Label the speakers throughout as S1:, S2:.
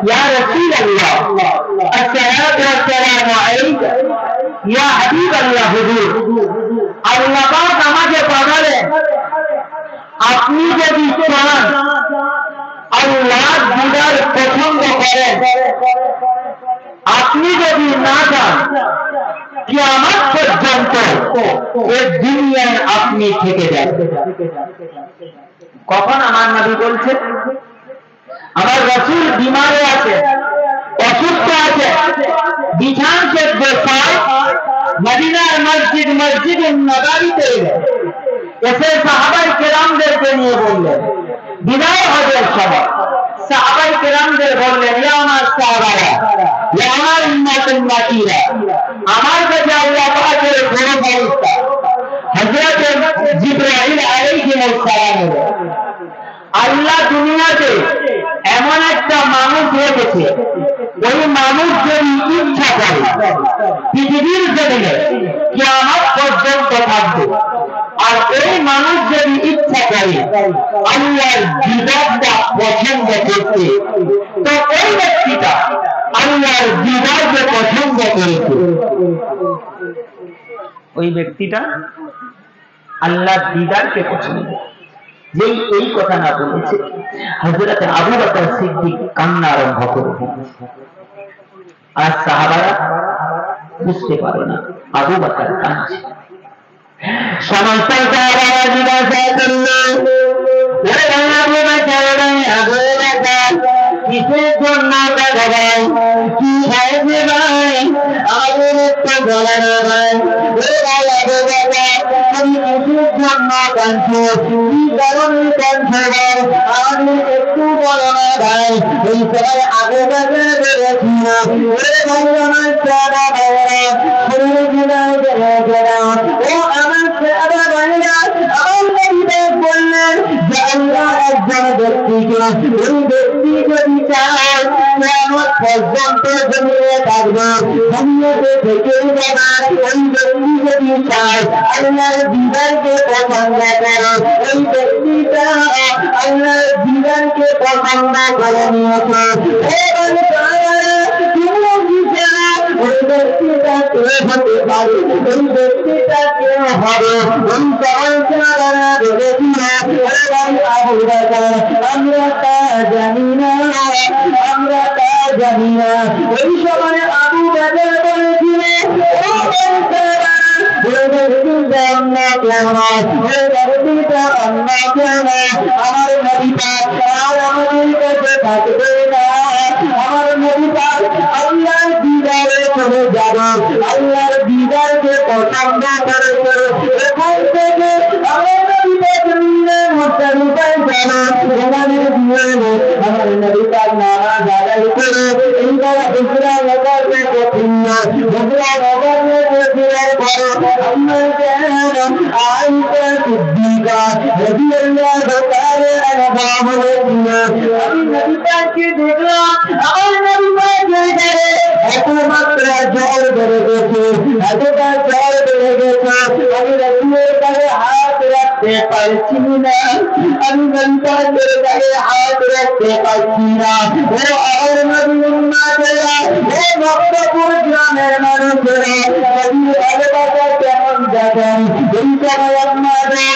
S1: या रसूल अल्लाह अस्सलातु वस्सलामु अलैका या हबीब अल्लाह हुजूर আল্লাহ পাক আমাকে পাঠালেন আপনি যদি চান আল্লাহ দিদার পছন্দ করেন আপনি যদি না চান কিয়ামত পর্যন্ত এই দুনিয়ায় আপনি থেকে যাবেন কখন আমার নবী বলছেন আমার রাসূল বিমারে আছে অসুস্থ আছে বিছানা থেকে পায় মদিনার মসজিদ নববীতে এসে সাহাবায়ে কেরামদেরকে নিয়ে বললেন বিদায় হজের সময় সাহাবায়ে কেরামদের বললেন ইয়া আমার সাহাবারা ইয়া আমার উম্মতুল্লাহিরা আমার কাছে আল্লাহ পাকের বড় ফেরেশতা হযরত জিবরাইল আলাইহিস সালাম আল্লাহ দুনিয়াতে এমন একটা মানুষ রেখেছে ওই মানুষ যদি ইচ্ছা করে পৃথিবীর জমিনে কিয়ামত পর্যন্ত থাকবে আর এই মানুষ যদি ইচ্ছা করে আল্লাহর দিদারটা পছন্দ করতে তো ওই ব্যক্তিটা আল্লাহর দিদারকে পছন্দ করেছে ওই ব্যক্তিটা আল্লাহর দিদারকে পছন্দ যেই এই কথা না বলেছে হযরত আবু বকর সিদ্দিক কান্না আরম্ভ করে আর সাহাবারা বুঝতে পারে না আবু বকর কাঁদছে সমস্ত সাহাবারা জিজ্ঞাসা করলো ওরে আবু বকর আবু বকর কিসের জন্য কাঁদবেন কি হয়েছে ভাই আবু বকর বলেন ভাই ওরে আবু বকর তুমি কিসের জন্য কাঁদছো কি কারণে কাঁদছো আমি একটু বলো না ভাই এই সবাই আবু বকর বলেছিল ওরে ভাই আমার সারা ভাইরা শুনে দিলাম ও আমার সারা ভাইরা আমার নবী বললেন যে আল্লাহ একজন ব্যক্তিকে ওই ব্যক্তি যদি চায় কিয়ামত পর্যন্ত জমিয়ে থাকবে দুনিয়াতে থেকে যাবে ওই ব্যক্তি যদি চায় আল্লাহর দিদারকে পছন্দ করে ওই ব্যক্তিটা আল্লাহর দিদারকে পছন্দ করে নিয়েছে ওই ব্যক্তিটা কে হতে পারে ওই ব্যক্তিটা কে হবে ওই সবাইকারা বলেছিল আবু বকর আমরা তা জানি না ওই সময় আবু বকর বলেছিলেন আমার নবী পাক আমাদের কাছে থাকবে না আমার নবী পাক আল্লাহর দিদারে চলে যাবে আল্লাহর দিদারকে পছন্দ করে এখন থেকে আমার নবী পাক মুস্তারিফায় যাবে ওখানে দিয়ে আমার নবী পাক নামাজ আদায় করে এইবার হুজরা নগরে কঠিন হুজরা নগরে কঠিনের পরে আমার জান আয়েশা সিদ্দিকা রাদিয়াল্লাহু তাআলা আনহা বলেন আমি নবী পাককে দেখলাম আমার নবী পাকের একমাত্র জল বেড়ে গেছে এতটা জল বেড়ে গেছে আমি রাসূলের কাছে হাত রাখতে পারছি না আমি নবী পাকের কাছে হাত রাখতে পারছি না ও আমার নবী উম্মতেরা ও মক্কাপুর গ্রামের মানুষেরা নবীর ভালোবাসা কেমন দেখেন এই সময় আমাদের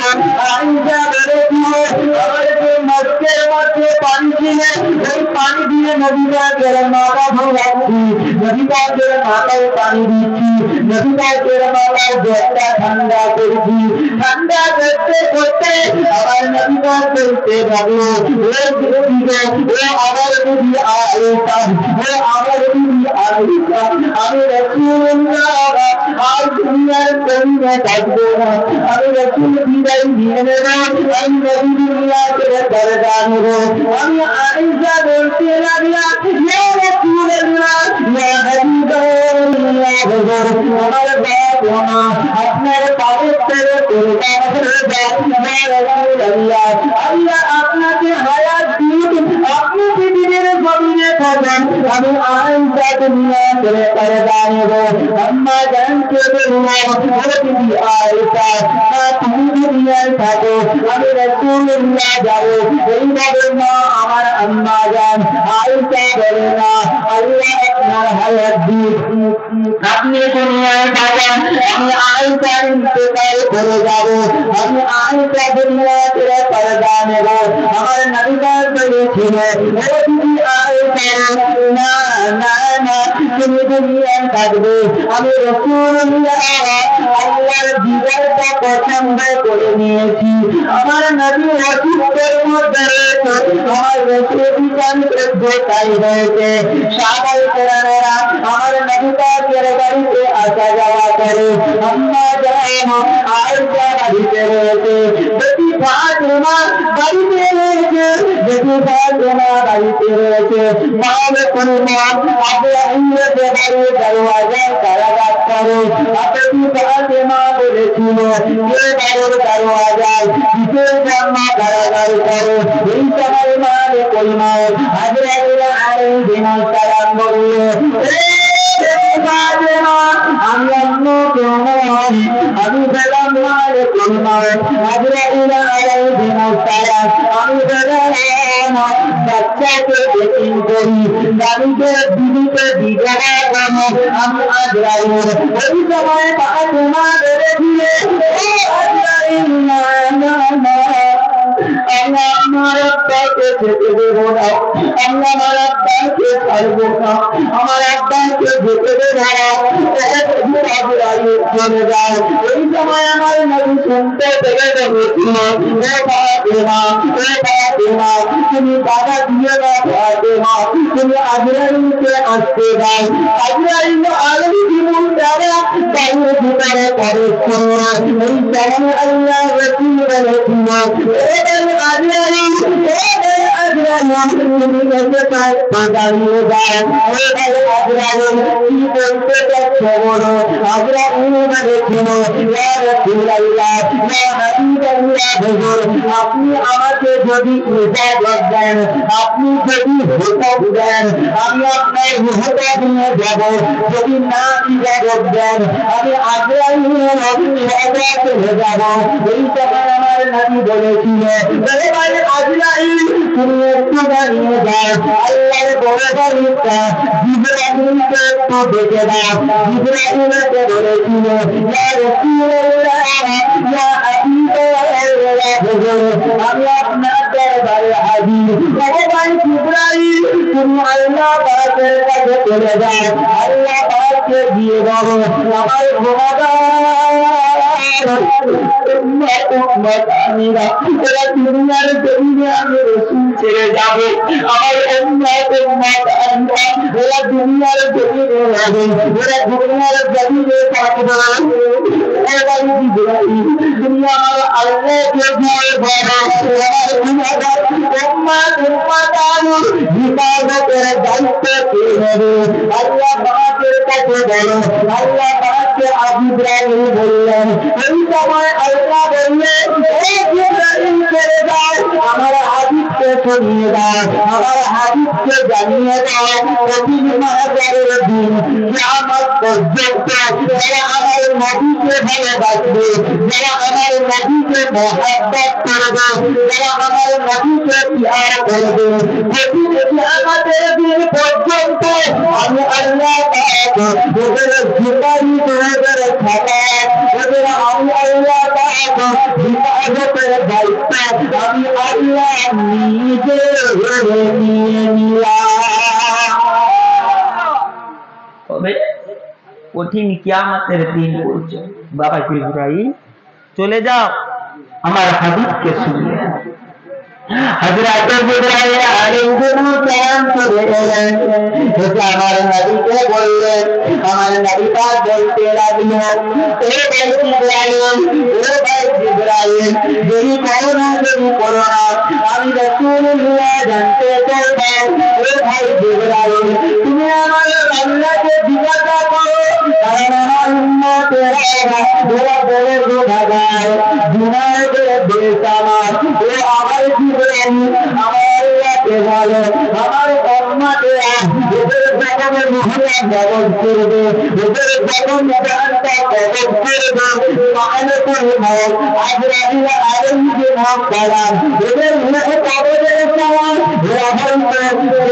S1: আয়েশা বলেছিল আমার যে মস্কের মধ্যে পানি ছিল ওই পানি দিয়ে নবী পাকের মাথা ধোয়াচ্ছি নবী পাকের মাথায় পানি দিচ্ছি নবী পাকের মাথায় জলটা ঠান্ডা করছি ঠান্ডা করতে করতে আমার নবী পাক বলতে লাগলো ও আমার নবী আয়েশা ও আমার নবী আয়েশা আমি রাসূলুল্লাহ আর দুনিয়ার জমিনে থাকবো না আমি রাসূল বিদায় নিয়ে নেব আমি নবী দুনিয়াতে দরজা নেব আমি আয়েশা বলতে লাগলাম ইয়া রাসূলুল্লাহ ইয়া হাবিবাল্লাহ আমার বাবা আপনার পবিত্র কুরবান হয়ে যান ইয়া রাসূলুল্লাহ আল্লাহ আপনাকে হায়াত দিন আপনি পৃথিবীর জমিনে থাকেন আমি আয়েশা দুনিয়া করে পর্দা নেব আম্মা জানকে বললাম তুমি আয়েশা তুমি দুনিয়ায় থাকো আমি রাসূলুল্লাহ যাব এইভাবে মা আমার আম্মা জান আয়েশা বলে না আল্লাহ আপনার হায়াত দিন আপনি দুনিয়ায় থাকেন আমি আয়েশার ইন্তেকাল করে যাব আমি আয়েশা দুনিয়া করে পর্দা নেব আমার নবী পাক বলেছিলেন ও তুমি আয়েশা না না না তুমি দুনিয়ায় থাকবে আমি রাসূলুল্লাহ আল্লাহর দিদারটা পছন্দ করে নিয়েছি আমার নবী রাসূলের মধ্যে আমার রাসূল তাই হয়েছে সাহাবায়ে কেরামেরা আমার নবী পাকের বাড়িতে আসা যাওয়া করে আম্মা জান আয়েশা বাড়িতে রয়েছে বেটি ফাতেমা বাড়িতে রয়েছে বেটি ফাতেমা বাড়িতে রয়েছে মাওলা কুরবান আব্দুল্লাহ বাড়ির দরওয়াজা কারাগার করে বেটি ফাতেমা বলেছিল এই বাড়ির দরওয়াজায় কিসের জন্য কারাগার করে এই সময় মালে কলমা হযরত আলী সালাম বলল আমি অন্য কেউ নই আমি সালাম মালে কলমা হযরত আলী সালাম আমি সালাম বাচ্চাকে বেটিং করি দাদিকে দিদিকে বিবাহ করো আমি আজরাইল ওই সময় ফাতেমা বলেছিলে ও আজরাইল না না না আল্লাহ আমার আব্বাকে যেতে দেব না আল্লাহ আমার আব্বাকে ছাড়বো না আমার আব্বাকে যেতে দেব না চলে যায় এই সময় আমার নবী শুনতে পেরে বলেছিল ও ফাতেমা তুমি বাধা দিয়ে না ফাতেমা তুমি আজরাইলকে আসতে দাও আজরাইল আলী জীবন দ্বারা বাড়ির ভিতরে প্রবেশ করল এই সময় আল্লাহ রাসূল বলেছিল তুমি এসে দাঁড়িয়ে যাও কি বলতে যাচ্ছ বলো আজরাইল বলেছিল আপনি আমাকে যদি ইজাজত দেন আপনি যদি হুকুম দেন আমি আপনার হুকুমটা দিয়ে যাব যদি না ইজাজত দেন আমি আজরাইলের চলে যাব এই সময় আমার নবী বলেছিল আজরাইল তুমি একটু দাঁড়িয়ে যাও আল্লাহর বড় বাড়িটা জিবরাইলকে একটু দেখে দাও জিবরাইলকে বলেছিল ইয়া রাসূলুল্লাহ ইয়া আমি আপনার দরবারে হাজির ভগবান জিবরাইল তুমি আল্লাহ পাকের কাছে চলে যাও আল্লাহ পাককে দিয়ে বলো আমার দুনিয়ার জমিনে আমি রাসূল ছেড়ে যাব আমার ওরা দুনিয়ার জমিনে হবে ওরা দুনিয়ার জমিনে থাকবে তুমি আমার আল্লাহকে ভয় করো হিফাজতের দায়িত্ব কে নেবে আল্লাহ পাকের কাছে বলো আল্লাহ পাককে জিবরাইল বললেন এই সময় আল্লাহ বললেন জিবরাইল ছেড়ে দাও আমার হাবিবকে শুনিয়ে দাও আমার হাবিবকে জানিয়ে দাও প্রতি মাহফিলের দিন কিয়ামত পর্যন্ত যারা আমার নবীকে ভালোবাসবে যারা আমার নবীকে মহব্বত করবে যারা আমার নবীকে প্যার করবে প্রতি কিয়ামতের দিন পর্যন্ত আমি আল্লাহ পাক ওদের জিবারি ওদের খাতা ওদের আমি আল্লাহ পাক হিফাজতের দায়িত্ব আমি আল্লাহ নিজে নিয়ে নিলাম। তবে কঠিন কিয়ামতের দিন পর্যন্ত বাবা জিবরাইল চলে যাও আমার হাবিবকে শুনিয়ে হযরত জিবরাইল আলাইহিস সালাম চলে গেলেন আমার নবীকে বললেন আমার নবী পাক বলতে লাগলেন ও ভাই জিবরাইল যদি করো না আমি রাসূলুল্লাহ জানতে চাই ও ভাই জিবরাইল তুমি আমার আল্লাহকে জিজ্ঞাসা করো কারণ আমার উম্মতেরা ওরা বড় গুনাহগার গুনাহের বেসামার ও আমার জিবরাইল আমার আল্লাহকে বলো আমার উম্মতেরা ওদের জীবনের মহিলা বদল করবে, ওদের জীবন জানটা বদল করবে। মালিকুল মউত আজরাইল আলাইহিস সালাম ওদের মুখ কবরের সময় ওরা হয়তো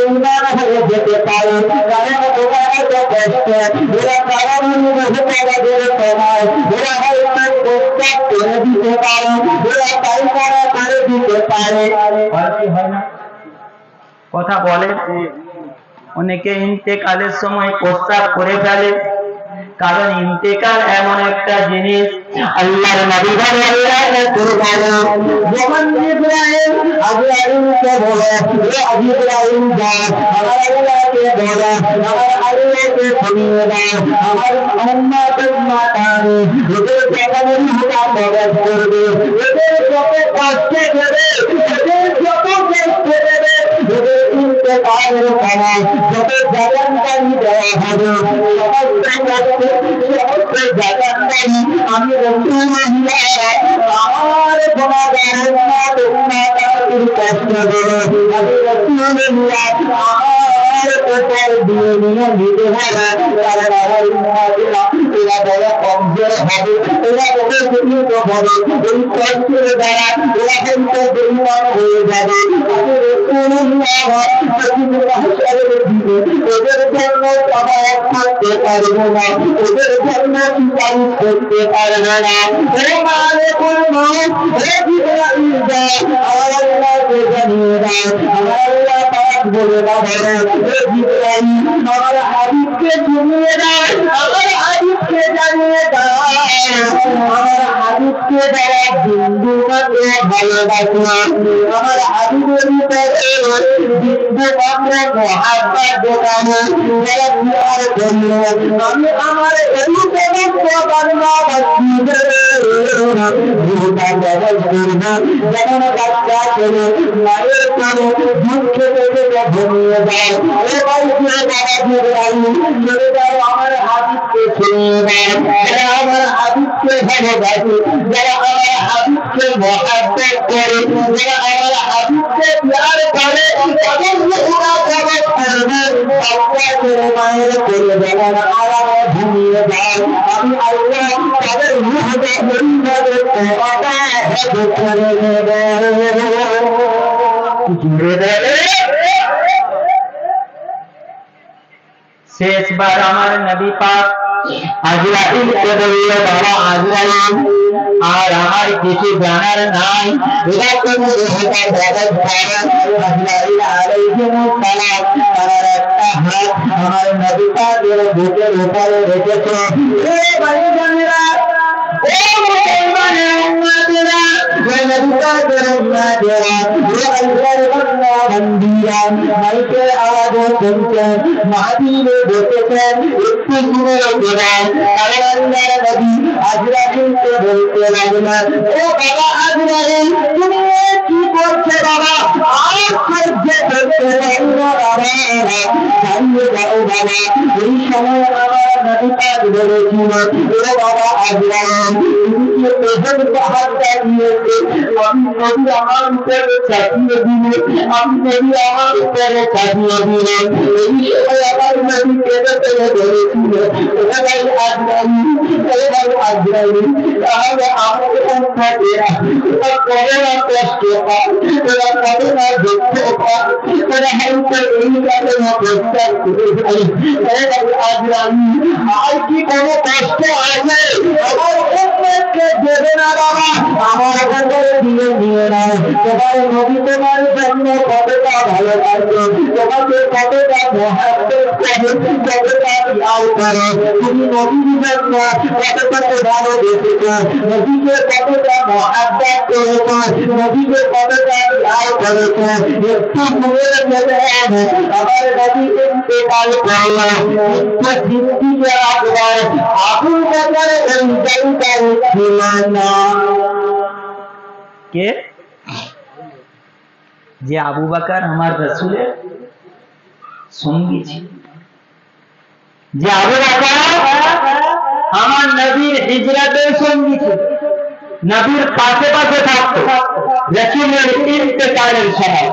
S1: ইমান হয়ে যেতে পারে, কারণ ওরা হয়তো কষ্ট, ওরা কারণ মুখ কবরের সময় ওরা হয়তো প্রস্তাব করে দিতে পারে, ওরা পায়খানা করে দিতে পারে। হয় না কথা বলে, অনেকে ইন্তেকালের সময় প্রস্তাব করে ফেলে, কারণ ইন্তেকাল এমন একটা জিনিস আল্লাহর নবী বলেন যখন ইব্রাহিম আজরাইলকে বলে হে ইব্রাহিম যা আমার আল্লাহকে বলে আমার আল্লাহকে শুনিয়ে দাও আমার উম্মতের মাতারে ওদের জীবনের হুকুম প্রবেশ করবে, ওদের যত কষ্ট দেবে, ওদের যত কষ্ট দেবে, ওদের ইন্তেকালের সময় যত জানানকারী দেওয়া হবে সমস্ত জানানকারী আমি রসূলুল্লাহ আমার গুনাহগার উম্মতের কষ্ট দেবে, আমি রসূলুল্লাহ আমার উপর দিয়ে নিয়ে নিতে হবে, কারণ আমার উম্মতেরা এরা বড় কমজোর হবে, এরা বড় দুর্বল হবে, এই কষ্টের দ্বারা এরা কিন্তু বেঈমান হয়ে যাবে। আমি রসূলুল্লাহ ওদের জন্য সবাই করতে পারবো না, ওদের জন্য সুপারিশ করতে পারবে না। হে মালিকুল মউত হে জিবরাইল যা আমার আল্লাহকে জানিয়ে দাও, আমার আল্লাহ পাক বলে দাও হে জিবরাইল আমার হাবিবকে শুনিয়ে দাও, আমার হাবিবকে জানিয়ে দাও, আমার হাবিবকে যারা বিন্দু মাত্র ভালোবাসে না, আমার হাবিবের উপরে বিন্দু মাত্র মহাব্বত দেখানো যারা বিয়ার জন্য আমি আমার এই সমস্ত বান্দাবান্দিদের বদল করব, যেমন বাচ্চা করে মায়ের করে দুধ খেতে খেতে ঘুমিয়ে যায়, ও ভাই বাবা জিবরাইল চলে যাও আমার হাবিবকে শুনিয়ে দাও, যারা আমার হাবিবকে ভালোবাসে, যারা আমার হাবিবকে মহাব্বত করে, যারা আমার হাবিবকে প্যার করে তাদের ওরা জগৎ করবে বাচ্চা করে মায়ের করে যেমন আরামে ঘুমিয়ে যায়, আমি আল্লাহ তাদের মুহূর্তে পরিবারের করে নেব। শেষবার আমার নবী পাক আজরাইলকে বলল বাবা আজরাইল আর আমার কিছু জানার নাই, এরকম আজরাইল আলাইহিস সালাম তার একটা হাত আমার নবী পাকের বুকের উপরে রেখেছে। হে ভাইজানেরা, ও মুসলমানের উম্মতেরা, হে নবী পাকের উম্মতেরা, হে আল্লাহর বান্দাবান্দিরা, মাইকের আওয়াজে শুনছেন, মাহফিলে বসেছেন, একটু শুনে রাখবেন, কারণ আল্লাহর নবী আজরাইলকে বলতে লাগলেন ও বাবা আজরাইল তুমি কি করছো বাবা, আর সহ্য করতে পারি না বাবা, জানিয়ে দাও বাবা। এই সময় আমার নবী পাক বলেছিল ও বাবা আজরাইল তুমি কি প্রথম পাহাড়টা দিয়েছে, আমি নবী আমার উপরে চাপিয়ে দিলে, আমি নবী আমার উপরে চাপিয়ে দিলাম। এই সময় আমার নবী কেঁদে কেঁদে বলেছিল ও ভাই আজরাইল, ও ভাই আজরাইল তাহলে আমার উম্মতেরা ওরা করে না কষ্ট পায়, ওরা করে না দুঃখ পায়, ওরা হয়তো এই কারণে প্রস্তাব করে ফেলে। ও ভাই আজরাইল আর কি কোনো কষ্ট আছে আমার উম্মতকে দেবে না বাবা, আমার উপরে দিয়ে নিয়ে নাও। তোমার নবী তোমার জন্য কতটা ভালো লাগবে, তোমাকে কতটা মহাব্বত করে, কতটা প্যার করে, তুমি নবীর জন্য কতটা ভালোবেসেছো, নবীকে কতটা মহাব্বত করেছো, নবীকে কতটা প্যার করেছো, একটু মনে মনে আমার নবী ইন্তেকাল করলো। সিদ্দিকের আকবর আবু বকর ইন্তেকাল ছিল না। কে? যে আবু বকর আমার রাসূলের সঙ্গী ছিল, যে আবু বকর আমার নবীর হিজরতের সঙ্গী ছিল, নবীর পাশে পাশে থাকতো, রাসূলের ইন্তেকালের সময়,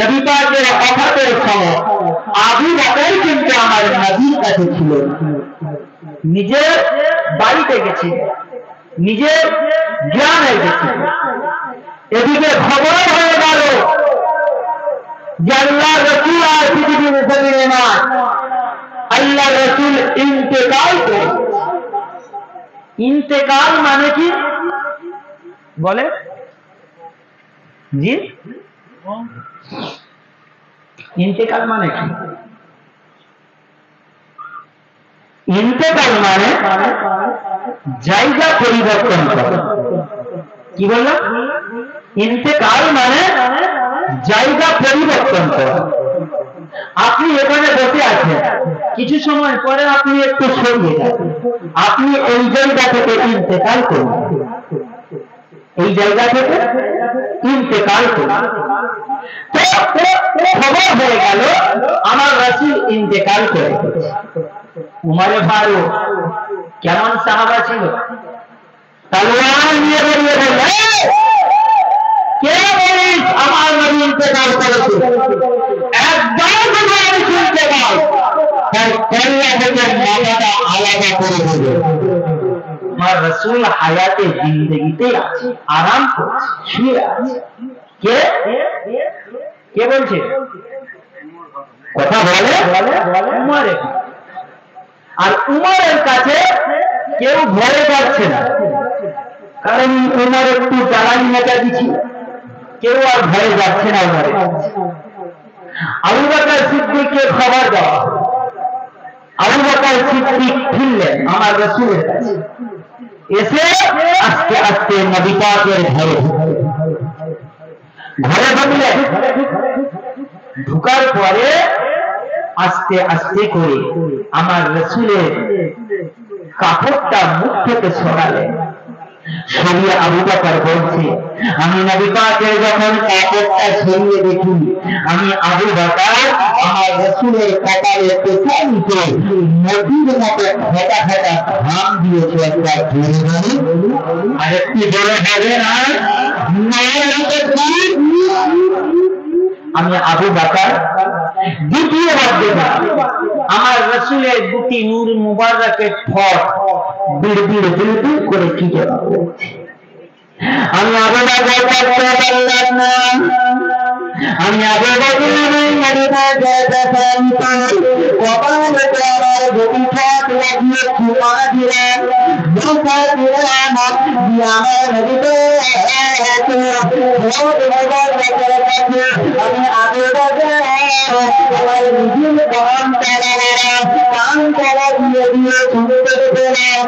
S1: নবী পাকের ওফাতের সময় আবু বকর এসেছিলেন, নিজের বাড়িতে গেছিলেন, নিজের জ্ঞানে গেছিলেন। এদিকে খবর হয়ে গেল যে আল্লাহ রসুল আর পৃথিবীর জমিনে নয়, আল্লাহ রসুল ইন্তেকাল করেছে। ইন্তেকাল মানে কি বলে? জি, ইন্তেকাল মানে কি? ইন্তেকাল মানে জায়গা পরিবর্তন করা। কি বললাম? ইন্তেকাল মানে জায়গা পরিবর্তন করা। আপনি এখানে বসে আছেন, কিছু সময় পরে আপনি একটু সরিয়ে যাবেন, আপনি এই জায়গা থেকে ইন্তেকাল করুন, এই জায়গা থেকে ইন্তেকাল করুন। খবর হয়ে গেল আমার রাসূল ইন্তেকাল করে গেছে। উমরে ফারুক কেমন সাহাবা ছিল, তলোয়ার নিয়ে বেরিয়ে বলল, কে বলিস আমার নবী ইন্তেকাল করেছে? একদম আমি শুনতে পাই, তার কল্লা থেকে মাথাটা আলাদা করে দেবে। আমার রাসূল হায়াতে জিন্দেগিতে আছে, আরাম করছে, শুয়ে আছে। কে কে বলছে? কথা বলে উমরে। আর উমরের কাছে কেউ ভয়ে যাচ্ছে না, কারণ উমর একটু জ্বালানি মেজাজি ছিল, কেউ আর ভয়ে যাচ্ছে না উমরের কাছে। আবু বকর সিদ্দিককে খবর দেওয়া, আবু বকর সিদ্দিক ফিরলেন আমার রাসূলের কাছে, এসে আস্তে আস্তে নবী পাকের ঘরে ঢুকলেন। ঢুকার পরে আস্তে আস্তে করে আমার রাসূলের কাপড়টা মুখ থেকে সরালেন। সরিয়ে আবু বকর বলছে, আমি নবী পাকের যখন কাপড়টা সরিয়ে দেখি, আমি আবু বকর আমার রাসূলের কপালে পেছানিতে নদীর মতো ফেটা ফেটা ঘাম দিয়েছে। একটা জোরে বলি, আর একটু জোরে হবে না? আমি আবু বকর দ্বিতীয়বার দেখলাম আমার রাসূলের দুটি নূর মুবারকের ঠোঁট বিড় বিড় বিড় বিড় করে কি যেন করছে। আমি আবু বকর করতে পারলাম না, আমি আবু বকর কপালে আমার দুটি ঠোঁট লাগিয়ে চুমা দিলাম, ধোঁকা দিলাম, আমার নবীকে আমি আবু বকর আমার নিজের কান তালা দিয়ে দিয়ে শুনতে পেলাম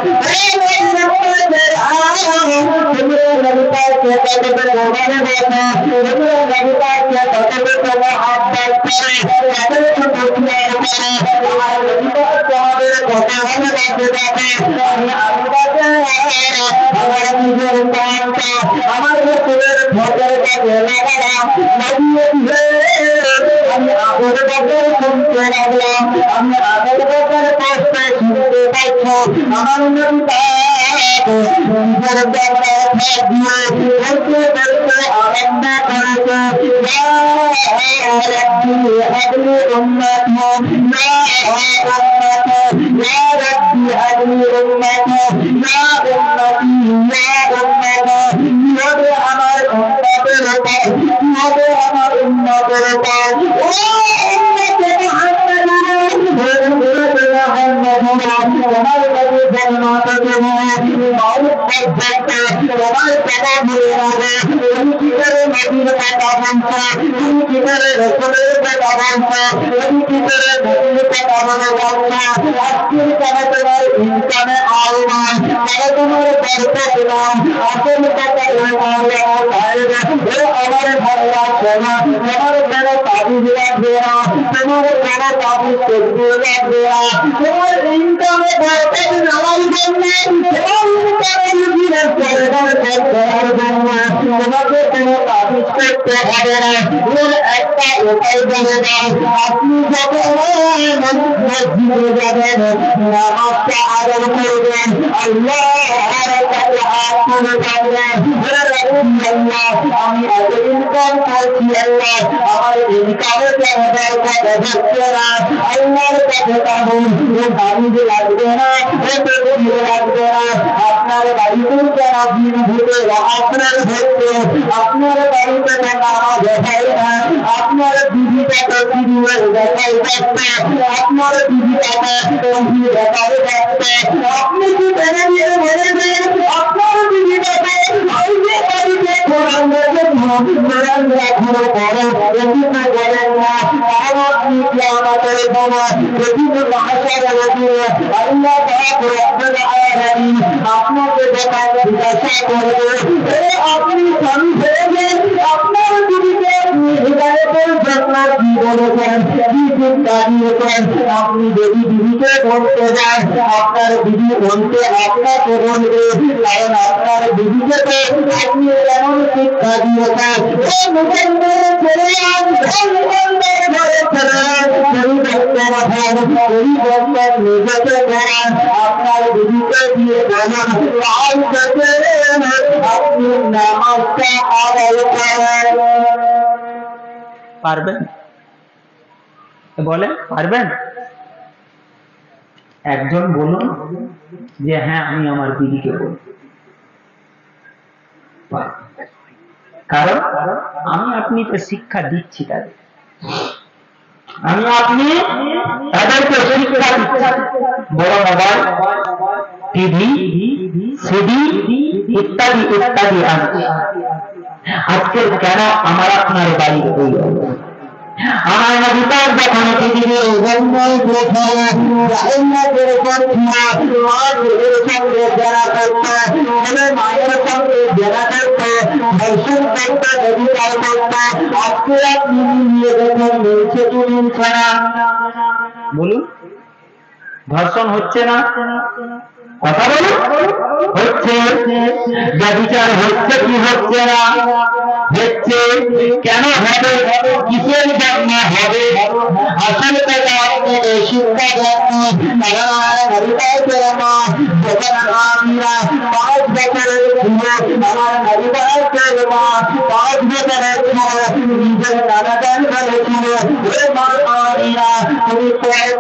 S1: আমার ভোটের কাছে লাগালাম, আমি আবু বকর শুনতে লাগলাম, আমি আবু বকর কষ্টে শুনতে পাচ্ছ আমার নবী নিজের দরজা দিয়ে বলতে বলতে আরম্ভ করেছে, আগলি উম্মত ইয়া রাব্বি আগলি উম্মত ইয়া উম্মতি ইয়া উম্মত, কিভাবে আমার উম্মতের উপর, কিভাবে আমার উম্মতের উপর ও উম্মতে তোমার কাছে জন্ম থেকে মাউত পর্যন্ত তোমার কথা বলে রাখে। তুমি কি করে নবীর কথা বলছো, তুমি কি করে রাসূলের কথা বলছো, তুমি কি করে নবীর কথা বলে বলছো? আজকের কানে তোমার ইনকামে আল নাই, তারা তোমার বরকত দিলাম, আসল কথা আমার ভালো লাগছে না, তোমার কেন তাবিজ লাগবে না, তোমার কেন তাবিজ করতে লাগবে না, তোমার ইনকামে বরকত নেওয়ার জন্য, তোমার তোমাকে কোনো তাবিজ করতে হবে না। একটা উপায় বলে দাও, আপনি যখন মসজিদে যাবেন, নামাজটা আদর করবেন, আল্লাহ আমি এত ইনকাম করছি আল্লাহ, আমার ইনকামের আল্লাহর কাছে পাবো, বাড়ি যে লাগবে না, লাগবে না। আপনার বাড়িতে কেন দিন ভেবে আপনার ভেবে আপনার বাড়িতে নামাজ দেখাই না, আপনার দিদিটাকে দিদির দেখাই থাকবে, আপনার দিদিটাকে দেখাই থাকবে। আপনি কি মেনে নিয়ে বলে দেন আপনার দিদিটাকে বাড়িতে কোরআন কোরআন রাখার পরে এদিকে বলেন না, তার আপনি কি আমাদের বাবা এদিকে ভাষার আল্লাহ আপনাকে দেখা জিজ্ঞাসা করবে, আপনি স্বামী হয়ে আপনার দিদিকে হৃদয়ের জন্য কি বলেছেন, কি চিন্তা দিয়েছেন। আপনি যদি দিদিকে বলতে যান, আপনার দিদি বলতে আপনাকে বলবে, কারণ আপনার দিদিকে তো আপনি এমন শিক্ষা দিয়েছেন। আপনার দিদিকে দিয়ে আপনি নামাজটা আদায় করেন।
S2: পারবেন? বলেন পারবেন? একজন বলুন যে হ্যাঁ আমি আমার দিদিকে বলব, কারণ আমি আপনি তো শিক্ষা দিচ্ছি তাদের,
S1: আমি আপনি তাদেরকে শিক্ষা দিচ্ছি। বড় মোবাইল, টিভি, সিডি ইত্যাদি ইত্যাদি আছে। আজকে কেন আমার আপনার বাড়ি হইল? আমার নবীর যখন পৃথিবীর জন্মই প্রথম জান্নাতের পথিয়া মায়ের সঙ্গে যারা করতে, মায়ের সঙ্গে যারা করতে, ধর্ষণ করতে, অধিকার করতে, আজকে আপনি নিয়ে দেখুন মিলছে কি মিলছে না?
S2: বলুন ধর্ষণ হচ্ছে না?
S1: কথা বলুন হচ্ছে। ব্যভিচার হচ্ছে কি হচ্ছে না? হচ্ছে। কেন হবে? কিসের জন্য হবে? আসল কথা আপনাদের শিক্ষা জন্য। যখন আমরা 5 বছরের ছিল, আমার নবীর মা 5 বছরের ছিল, নিজের নানাদান বলেছিল, হে মা আমিনা, তুমি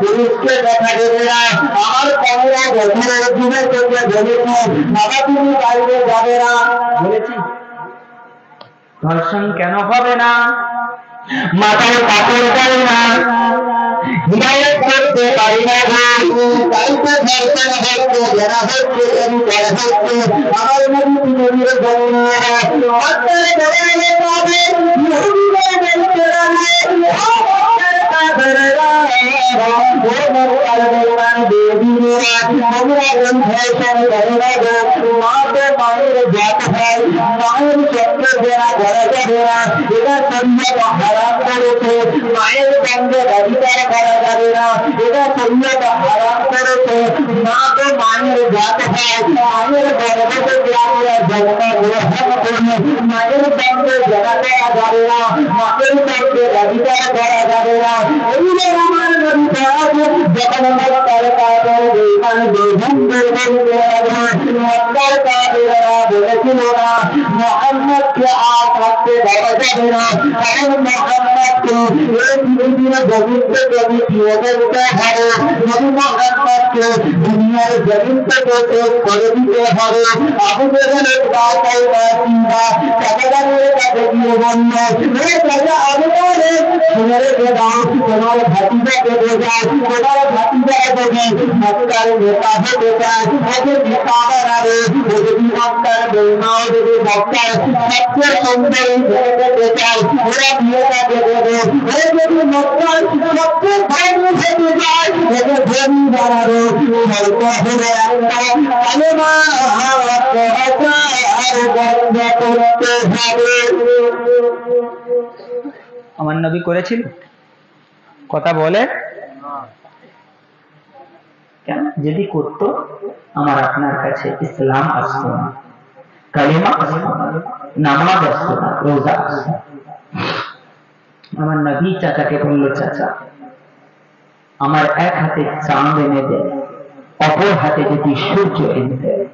S1: পুরুষকে দেখা দেবে না। আমার 15 বছরের যুবক বলেছে, বাবা তুমি বাইরে যাবে না।
S2: বলেছি ধর্ষণ কেন হবে না?
S1: মাথায় কাপড় দেয় না, হিদায়ত করতে পারি না, বাড়িতে ধর্ষণ হচ্ছে, যারা হচ্ছে এমনি করা হচ্ছে। আমার নবী নবীর মায়ের সঙ্গে অধিকার করা যাবে না, এটা শরীয়ত হারাম করেছে। মাকে মায়ের জাত হয়, মায়ের গর্ভে জন্ম গ্রহণ করে মায়ের সঙ্গে জড়া করা যাবে না, মায়ের সঙ্গে অধিকার করা যাবে না। এইবার আমার নবী যখন মক্কার কাফেররা বলেছিল না মুহাম্মদকে আর থাকতে দেওয়া যাবে না, কারণ মুহাম্মদকে এই পৃথিবীর জমিতে জমি দিয়ে দিতে হবে, নবী মুহাম্মদকে দুনিয়ার জমিন থেকে শেষ করে দিতে হবে। আবু জেহেলের বাসায় বাসিন্দা কাকাবারের কাছে গিয়ে বলল, হে কাকা আবু জেহেল, শুনে রেখে দাও, তোমার ভাতিজাকে বোঝাও, তোমার ভাতিজা যদি মক্কার নেতা হতে চায়, ওকে নেতা বানাবে, ও যদি মক্কার বৌমাও যদি মক্কার সবচেয়ে সুন্দরী ছেলে পেতে চায়, ওরা বিয়েটা দেবে। ও যদি মক্কার সবচেয়ে ভালো হতে চায়, ওকে ধনী বানাবে। হয়তো হলে একটা কালেমা আর বন্ধ করতে হবে।
S2: আমার নবী করেছিল? কথা বলে কেন? যদি করতো আমার আপনার কাছে ইসলাম আসতো না, কালিমা আসতো না, নামাজ আসতো না, রোজা আসতো না। আমার নবী চাচাকে বলল, চাচা আমার এক হাতে চাঁদ এনে দেয়, অপর হাতে যদি সূর্য এনে দেয়,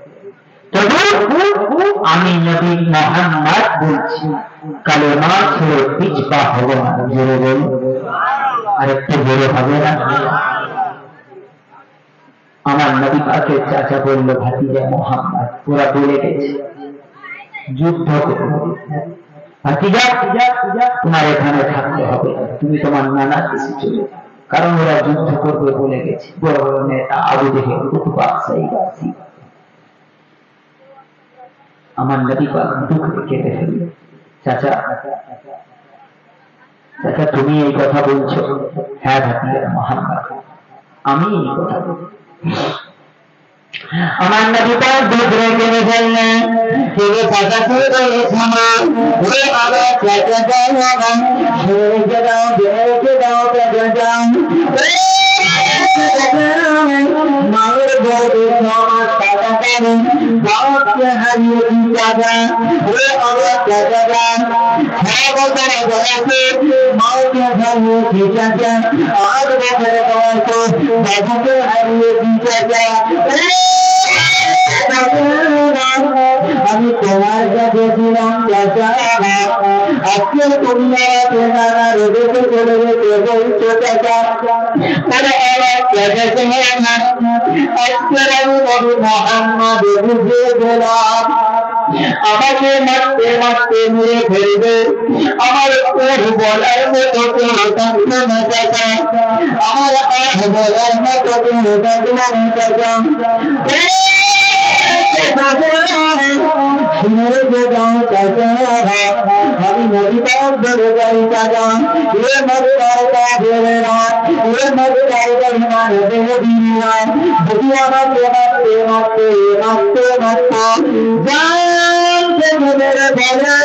S2: তবু আমি নবী মুহাম্মদ বলছি কালেমা ছেড়ে পিছপা হব না। জোরে বল, আরেকটু জোরে হবে না? আমার নবী পাকের চাচা বলল ভাতিজা মুহাম্মদ ওরা বলে গেছে যুদ্ধ করবে, ভাতিজা তোমার এখানে থাকতে হবে, তুমি তোমার নানার কাছে চলে, কারণ ওরা যুদ্ধ করবে বলে গেছে। বড় বড় নেতা আবু জেহেল, উতবা, সাইবা, আমার নবী পাক দুঃখে কেঁদে ফেলল। চাচা চাচা তুমি এই কথা বলছো? হ্যাঁ ভাতিজা মুহাম্মদ, আমি এই কথা বলছি। আমার নবী পাক দুঃখে কেঁদে ফেললেন। তিনি চাচাকে বলে থামা, ওরে বাবা চাচা যাও না, ছেড়ে দাও, ছেড়ে দাও, চাচা যাও। মায়ের গর্ভে সমাজ চাচা করে বাপকে হারিয়ে দি চাচা, ওরে বাবা চাচা যাও। 6 বছর বয়সে মাকে হারিয়ে দি চাচা, 8 বছর বয়সে বাবুকে হারিয়ে দি চাচা। আমি তোমার কাছে ছিলাম চাচা, আজকে তুমি আমাকে নানা রোগে চলে যেতে বলছো চাচা। আজকের আমি নবী মুহাম্মদ বুঝে গেলাম আমাকে মারতে মারতে মেরে ফেলবে, আমার ওর বলার মতো কোনো থাকলো না চাচা, আমার আহ বলার মতো কোনো থাকলো না চাচা। আমি নবী পাক বলে যাই চাচা, এ নবী পাক বলে না, এ নবী পাক ইমান দেহ দিনা, যদি আমাকে মারতে মারতে মারতে মারতে জান থেকে মেরে ফেলে,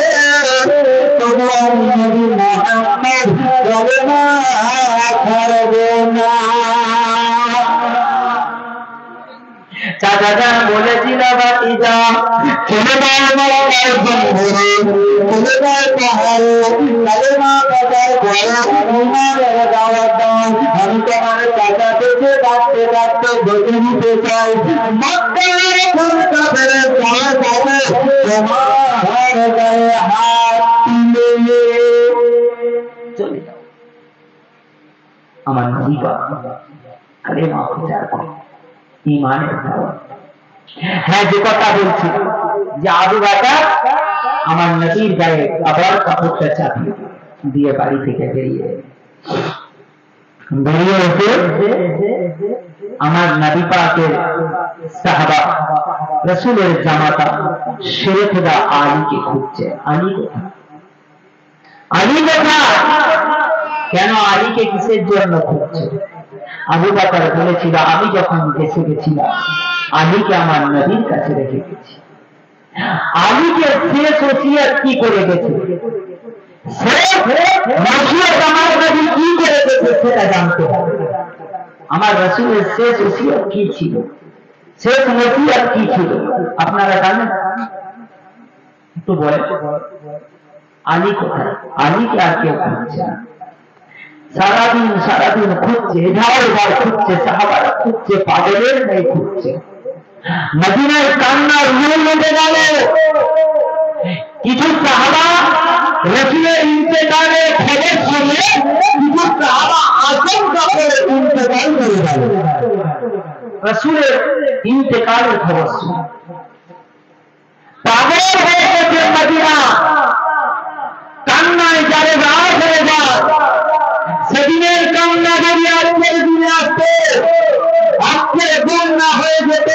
S2: তবু আমি নবী মুহাম্মদ বলে না ছাড়বো না। চাচা যান বলেছিল ভাতিজা চলে যাও মায়ের বন্ধুরে, চলে যাও পাহাড়ে, কালেমা পড়ার পরে ইমানের দাওয়াত দাও। আমি তোমার চাচা থেকে ডাকতে ডাকতে বলে দিতে চাই মক্কার খোঁজটা ফেলে চলে যাবে তোমার গায়ে হাত তুলে চলে যাও। আমার নবী পাক কালেমা প্রচার করে ইমানের দাওয়াত। হ্যাঁ, যে কথা বলছি যে আবু বকর আমার নবীর গায়ে আবার কাপড়টা চাপিয়ে দিয়ে বাড়ি থেকে বেরিয়ে এসে আমার নবী পাকের সাহাবা রাসূলের জামাতা শেরে খোদা আলীকে খুঁজছে। আলী কোথায়? আলী কোথায়? কেন আলীকে কিসের জন্য খুঁজছে? আবু বকর বলেছিল আমি যখন দেশে গেছিলাম আলীকে আমার নবীর কাছে রেখে গেছি। আলীকে শেষ ওসিয়ত কি করে গেছে, আমার নবী কি করে গেছে সেটা জানতে হবে। আমার রাসূলের শেষ ওসিয়ত কি ছিল, শেষ ওসিয়ত কি ছিল আপনারা জানেন? একটু বলেন আলী কোথায়? আলীকে আর কেউ খুঁজছে না। সারাদিন খুঁজছে, এধার খুঁজছে, সাহাবারা খুঁজছে, পাগলের নেই খুঁজছে। মদিনায় কান্নার রুল উঠে গেল। কিছু সাহাবা রাসূলের ইন্তেকালের খবর শুনে কিছু সাহাবা আশঙ্কা করে ইন্তেকাল করে গেল। রাসূলের ইন্তেকালের খবর শুনে পাগল হয়ে গেছে মদিনা, কান্নায় যারে রাত হয়ে যায়। সেদিনের কান্না যদি আজকের দিনে আসতে, আজকে বন্যা হয়ে যেত।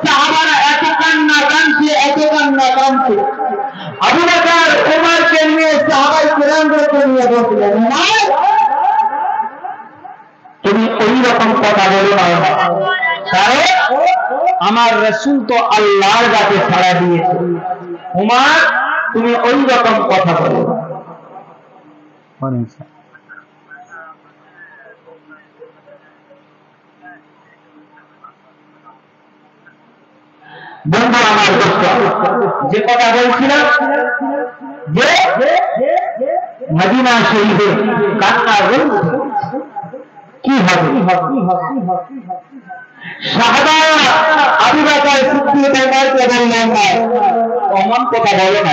S2: সাহাবারা এত কান্না কাঁদছে, এত কান্না কাঁদছে। আবু বকর ওমরকে নিয়ে সাহাবায়ে কেরামকে নিয়ে বলছিলেন তুমি ওই রকম কথা বলো না, কারণ আমার রাসূল তো আল্লাহর কাছে ছাড়া দিয়েছে। ওমর তুমি ওই রকম কথা বলো না। বন্ধু আমার যে কথা বলছিলাম যে মদিনা শরীফে কান্না কি হবে?
S1: সাহাবারা আবু বকর সিদ্দিক ওমরকে বললেন না, অমন কথা বলে না।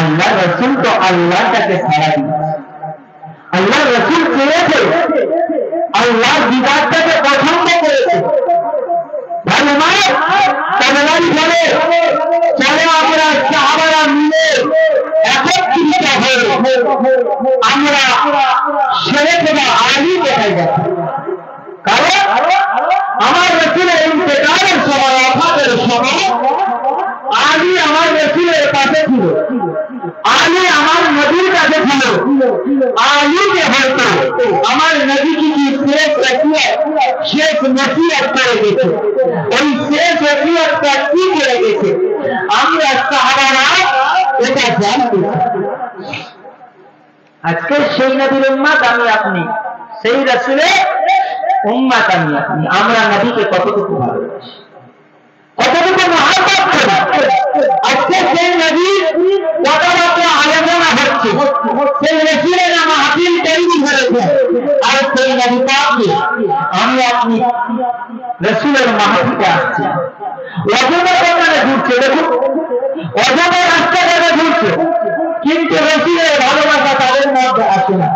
S1: আল্লাহ রাসূল তো আল্লাহটাকে ছাড়া দিয়েছে। আল্লাহ রাসূল চেয়েছে, আল্লাহ দিদারটাকে পছন্দ করেছে। ভালো না? তাহলে বলে চলে আমরা সাহাবারা মিলে একত্রিত হয়ে আমরা শেরে খোদা আলী দেখাই যাচ্ছি। কারণ আমার রাসূলের ইন্তেকালের সময়, ওফাতের সময় আলী আমার রাসূলের পাশে ছিল, আলী আমার নবীর কাছে ছিল। আলী যে হয়তো আমার নবীকে কি শেষ নসিহত করে গেছে, ওই শেষ নসিহতটা কি করে গেছে আমরা সাহাবারা এটা জানতে। আজকে সেই নবীর উম্মত আমি আপনি, সেই রাসূলের উম্মত আমি আপনি। আমরা নবীকে কতটুকু ভালোবাসি, কতটুকু মহব্বত করি। আজকে সেই নবীর কতটুকু আলোচনা হচ্ছে, সেই রাসূলের মাহফিল তৈরি হয়েছে, আর সেই নবী পাককে আমি আপনি রাসূলের মাহফিলে আসছি। অযথা দোকানে ঘুরছে, দেখুন অযথা রাস্তাঘাটে ঘুরছে, কিন্তু রাসূলের ভালোবাসা তাদের মধ্যে আসে না।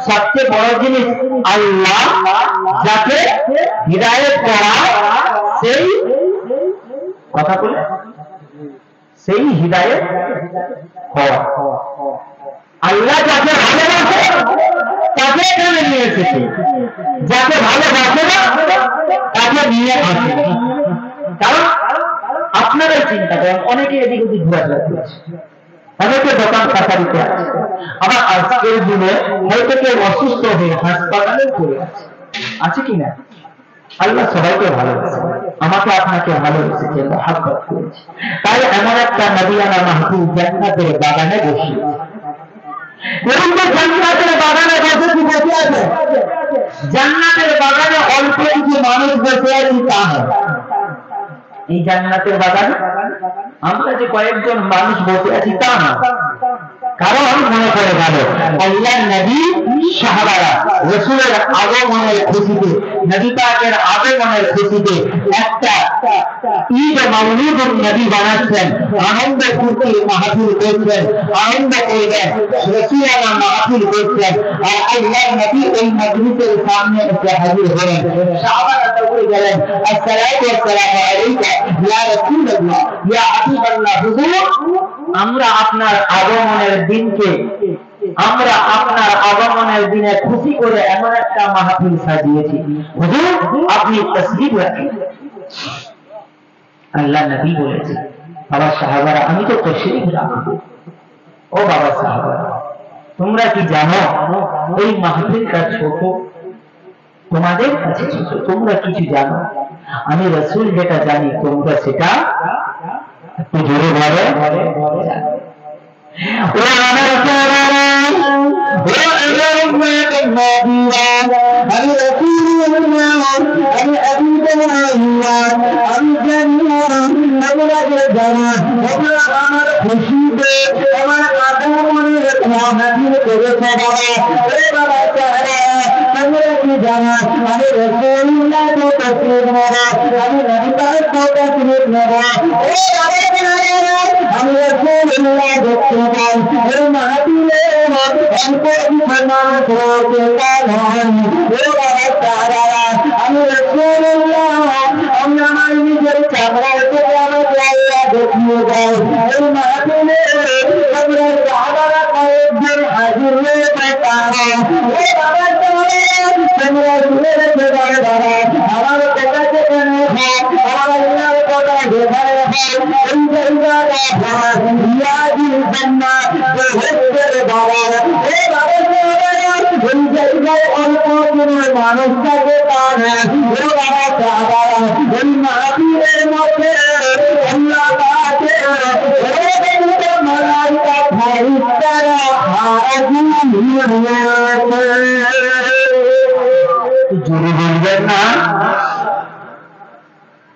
S1: সবচেয়ে বড় জিনিস আল্লাহ যাকে হিদায়াত করা, সেই কথা বলে সেই হিদায়াত হওয়া। আল্লাহ যাকে ভালোবাসে তাকে এখানে নিয়ে এসেছে, যাকে ভালোবাসে না তাকে নিয়ে আসে। কারণ আপনারাই চিন্তা করেন, অনেকে এদিক ওদিক ঘোরাফেরা করছে, অনেকে দোকান কাছারিতে আছে, আবার আজকের দিনে হয়তো কেউ অসুস্থ হয়ে হাসপাতালে পড়ে আছে, আছে কিনা? আল্লাহ সবাইকে ভালোবাসে, আমাকে আপনাকে ভালোবেসেছে, মহব্বত করেছে। তাই এমন একটা নবিয়ানা মাহফিল জান্নাতের বাগানে বসিয়েছে। জান্নাতের বাগানে বসে কি বসে আছে? জান্নাতের বাগানে অল্প কিছু মানুষ বসে আছি তা নয়। এই জান্নাতের বাগানে আমরা যে কয়েকজন মানুষ বসে আছি তা না। কারণ মনে করে গেল আল্লাহর নবী সাহাবারা রাসূলের আগমনের খুশিতে, নবী পাকের আগমনের খুশিতে একটা ঈদ মাওলিদুন নবী বানাচ্ছেন, আনন্দ ফুর্তি মাহফিল করছেন, আনন্দ করবেন, রাসূলানা মাহফিল করছেন। আর আল্লাহর নবী এই মজলিসের সামনে এসে হাজির হলেন। সাহাবারা দৌড়ে গেলেন, আসসালাতু ওয়াসসালামু আলাইকা ইয়া রাসূলুল্লাহ ইয়া হাবিবাল্লাহ। হুজুর, আমরা আপনার আগমনের দিনকে, আমরা আপনার আগমনের দিনে খুশি করে এমন একটা মাহফিল সাজিয়েছি, হুজুর আপনি তাসবিহ রাখেন। আল্লাহ নবী বলেছে, বাবা সাহাবারা আমি তো তাশরীফ রাখবো। ও বাবা সাহাবারা, তোমরা কি জানো এই মাহফিলটা ছোট, তোমাদের কাছে ছোট, তোমরা কিছু জানো? আমি রাসূল যেটা জানি তোমরা সেটা একটু জোরে বলে।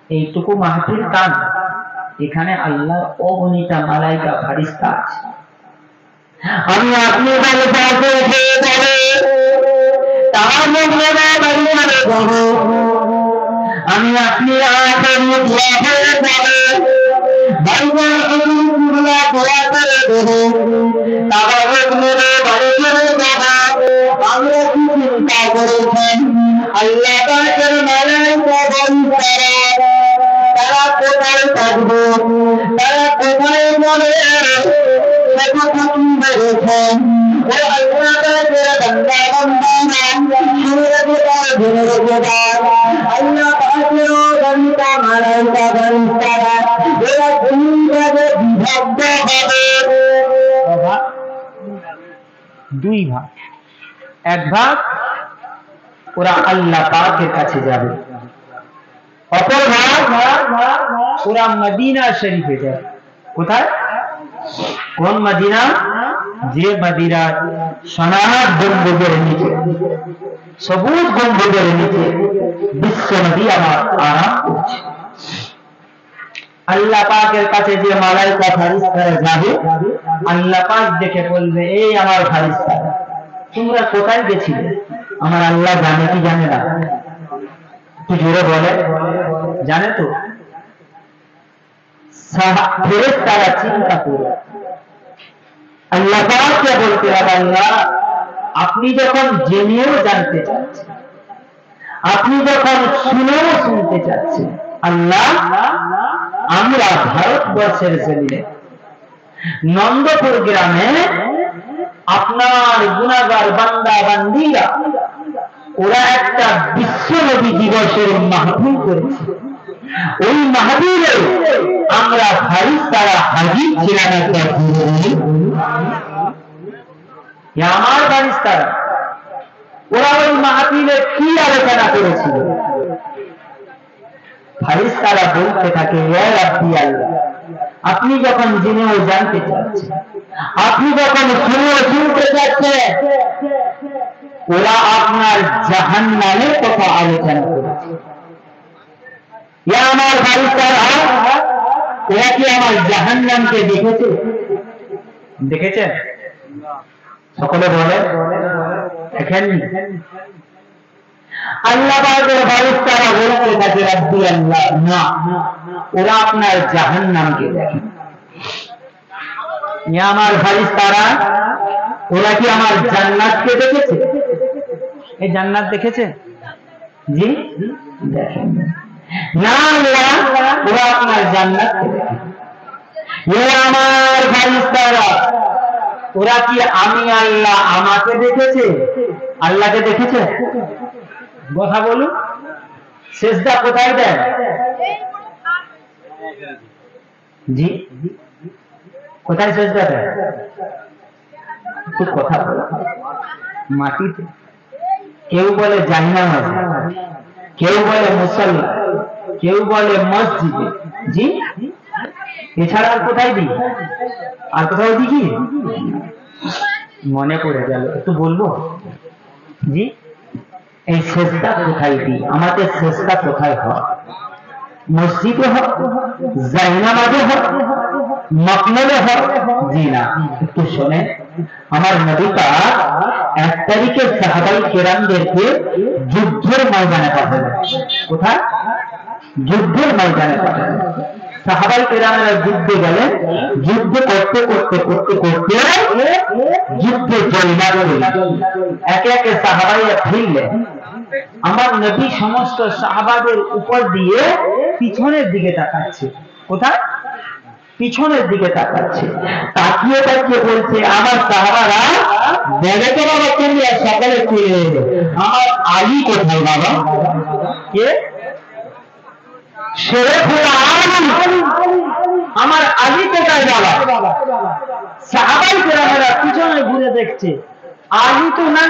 S1: এইটুকু মাহফিল কান, এখানে আল্লাহর অগণিত মালাইকা ফেরেশতা আছে। আমি আপনি বলে পাশে খেয়ে যাবে, তার মধ্যে বাড়ি করে যাবো। আমি আপনি আখেরি দোয়া হয়ে যাবে ভাইজান হুজুরগুলা দোয়া করে দেবে তাবারক মেরে বাড়ি করে যাবে আমরা কি চিন্তা করেছি আল্লাহ পাকের মালাইকা ফেরেশতারা তারা কোথায় থাকবে তারা কোথায় যাবে সেটা কি বলেছেন ও আল্লাহ পাকের বান্দা বান্দিরা শুনে রেখে জেনে রেখে আল্লাহ পাকের বান্দা মালাইকা ফেরেশতারা এরা দুইভাবে বিভক্ত হবে দুই ভাগ এক ভাগ ওরা আল্লাহ পাকের কাছে যাবে অপর ভাগ ওরা মদিনা শরীফে যাবে কোথায় কোন মদিনা যে মদিনা সোনার গম্বুজের নিচে সবুজ গম্বুজের নিচে বিশ্ব নবী আমার আরাম করছে আল্লাহ পাকের কাছে যে মালাইকা ফেরেশতারা যাবে আল্লাহ পাক দেখে বলবে এই আমার ফেরেশতারা তোমরা কোথায় গেছিলে আমার আল্লাহ জানে কি জানে না একটু জোরে বলে জানে তো ফেরেশতারা চিন্তা করে আল্লাহ পাককে বলতে হবে আল্লাহ আপনি যখন জেনেও জানতে চাচ্ছেন আপনি যখন শুনেও শুনতে চাচ্ছেন আল্লাহ আমরা ভারতবর্ষের জমিনে নন্দপুর গ্রামে আপনার গুনাহগার বান্দা বান্দিরা ওরা একটা বিশ্ব নবী দিবসের মাহফিল করেছে ওই মাহফিলে আমরা ফেরেশতারা হাজির ছিলাম একটা আমার ফেরেশতারা ওরা ওই মাহফিলে কি আলোচনা করেছিল ফেরেশতারা বলতে থাকে ইয়া রাব্বি আল্লাহ আপনি যখন জেনেও জানতে চাচ্ছেন আপনি যখন শুনেও শুনতে চাচ্ছেন ওরা আপনার জাহান্নামের কথা আলোচনা করেছে ইয়া আমার ফেরেশতারা ওরা কি আমার জাহান্নামকে দেখেছে দেখেছেন সকলে বলে দেখেননি আল্লাহ পাকের ফেরেশতারা বলতে থাকে রাব্বি আল্লাহ না ওরা আপনার জাহান্নামকে দেখে ইয়া আমার ফেরেশতারা ওরা কি আমার জান্নাতকে দেখেছে এই জান্নাত দেখেছে জি দেখেন না আল্লাহ ওরা আপনার জান্নাতকে দেখে ইয়া আমার ফেরেশতারা ওরা কি আমি আল্লাহ আমাকে দেখেছে আল্লাহকে দেখেছে কথা বলুন সেজদা কোথায় দেন জি কোথায় সেজদা দেন একটু কথা বলো মাটিতে কেউ বলে জান্নাত কেউ বলে মুসল্লা কেউ বলে মসজিদে জি এছাড়া আর কোথায় দিই আর কোথাও দিই কি মনে পড়ে গেল একটু বলবো জি এই সেজদা কোথায় দিই আমাদের সেজদা কোথায় হয় মসজিদে হয় জায়নামাজে হয় মকমলে হয় জি না একটু শোনেন আমার নবী পাক 1 তারিখে সাহাবায়ে কেরামদেরকে যুদ্ধের ময়দানে পাঠালেন কোথায় যুদ্ধের ময়দানে পাঠালেন সাহাবায়ে কেরামরা যুদ্ধে গেলেন যুদ্ধ করতে করতে করতে করতে যুদ্ধে জয়লাভ করলেন একে একে সাহাবায়ে ফিরলেন আমার নবী সমস্ত সাহাবাদের উপর দিয়ে পিছনের দিকে তাকাচ্ছে কোথায় পিছনের দিকে তাকাচ্ছে তাকিয়ে তাকিয়ে বলছে আমার সাহাবারা দেখে তো বাবা তুমি সকালে ফিরে এলো আমার আলী কোথায় বাবা কে শরীফুল আলম আমার আলী কোথায় বাবা সাহাবায়ে কেরামরা পিছনে ঘুরে দেখছে আলী তো না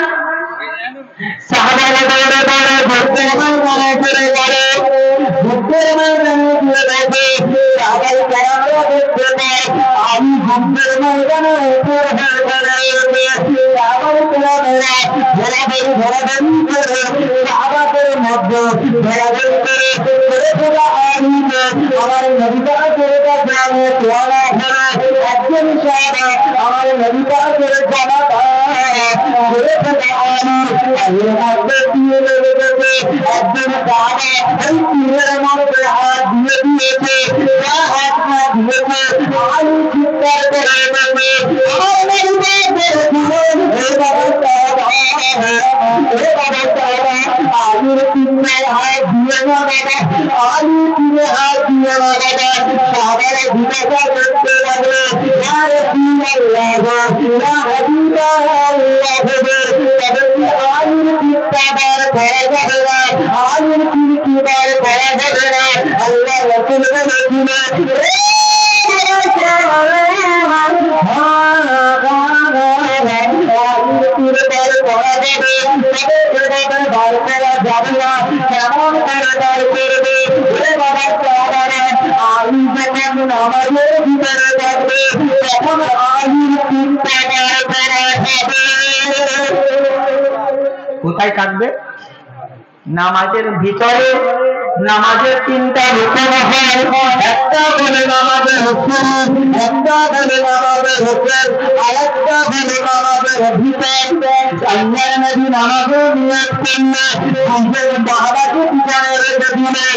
S1: সাহাবারা বলে বলে ভক্তের মনে করে বলে ভক্তের মনে করে দেখে সাহাবায়ে কেরামরা দেখতে পায় আমি ভক্তের মনে উপর হয়ে করে সাহাবায়ে কেরামরা ঘোরাঘুরি করে সাহাবাদের মধ্যে ঘোরাঘুরি করে আমার নবী পাকের কাছে আমি দোয়া করে একজন সাহাবা আমার নবী পাকের জামাতা করে থাকা আমি আল্লাহ দিয়ে করে একজন সাহাবা এই তীরের মধ্যে হাত দিয়ে দিয়েছে, হাত না দিয়েছে আলী চিৎকার করে বলবে আলীর তিনে হাত দিয়ে না বাবা, আলী তিনে হাত দিয়ে না বাবা। সাহাবারা জিজ্ঞাসা করতে লাগলো ইয়া রাসূলুল্লাহ ইয়া হাবিবাল্লাহ, তবে কি আলীর চিৎকার করা যাবে না? আলীর চিৎকার করা যাবে না? আল্লাহ রাসূল বলেছিলেন কেমন করে বার করবে? আলী যখন নামাজের ভিতরে থাকবে তখন আলীর চিন্তা করা হবে।
S2: কোথায় থাকবে? নামাজের ভিতরে। নামাজের তিনটা রুকুন হয়, একটা হলো নামাজের হুকুম, একটা হলো নামাজের হুকুম, আরেকটা হলো নামাজের ভিতর। আল্লাহর নবী নামাজের নিয়ত করলে নিজের বাবাকে পিছনে রেখে দিলে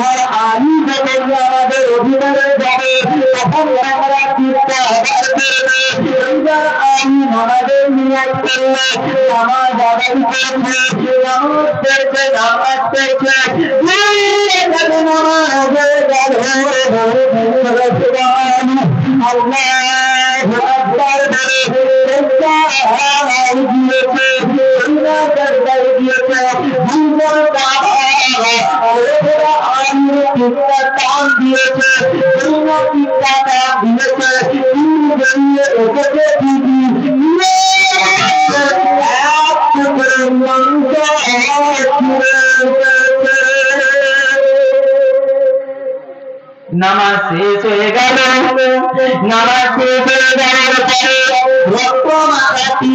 S2: আর আলী যখন আমাদের অভিনয়ে যাবে তখন আমরা চিন্তা আবার করবে আলী নামাজের নিয়ত করলে নামাজ আদায় করবে, নামাজ পড়বে, নামাজ পড়বে নামাজ শেষ হয়ে গেল। নামাজ শেষ হয়ে যাওয়ার পরে রক্ত মাখাতি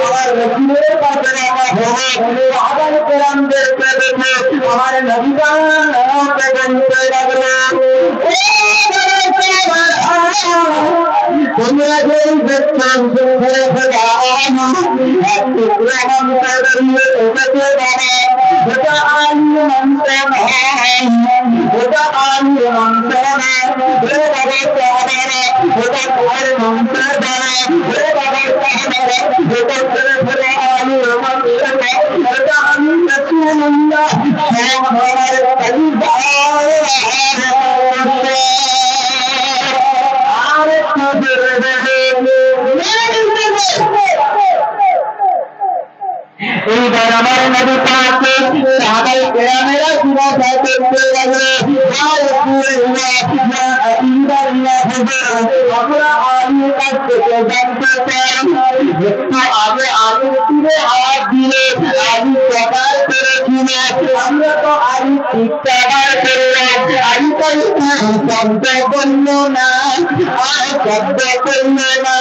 S2: আমার রসুলের কাছে রাখা হবে। সাহাবায়ে কেরামদেরকে দেখে আমার নবী বলতে লাগলো তোমরা যে দেখছেন এইবার আমার নবী পাকে সাহাবায়ে কেরামেরা জিজ্ঞাসা করতে লাগলো ইয়া রাসূলুল্লাহ ইয়া হাবিবাল্লাহ, আমরা আলীর কাছ থেকে জানতে চাই একটু আগে আলীর তীরে হাত দিলে আলী প্রকার করেছিল, আমরা তো আলী চিৎকার করলাম, আলী তো শব্দ করল না, আর শব্দ করল না।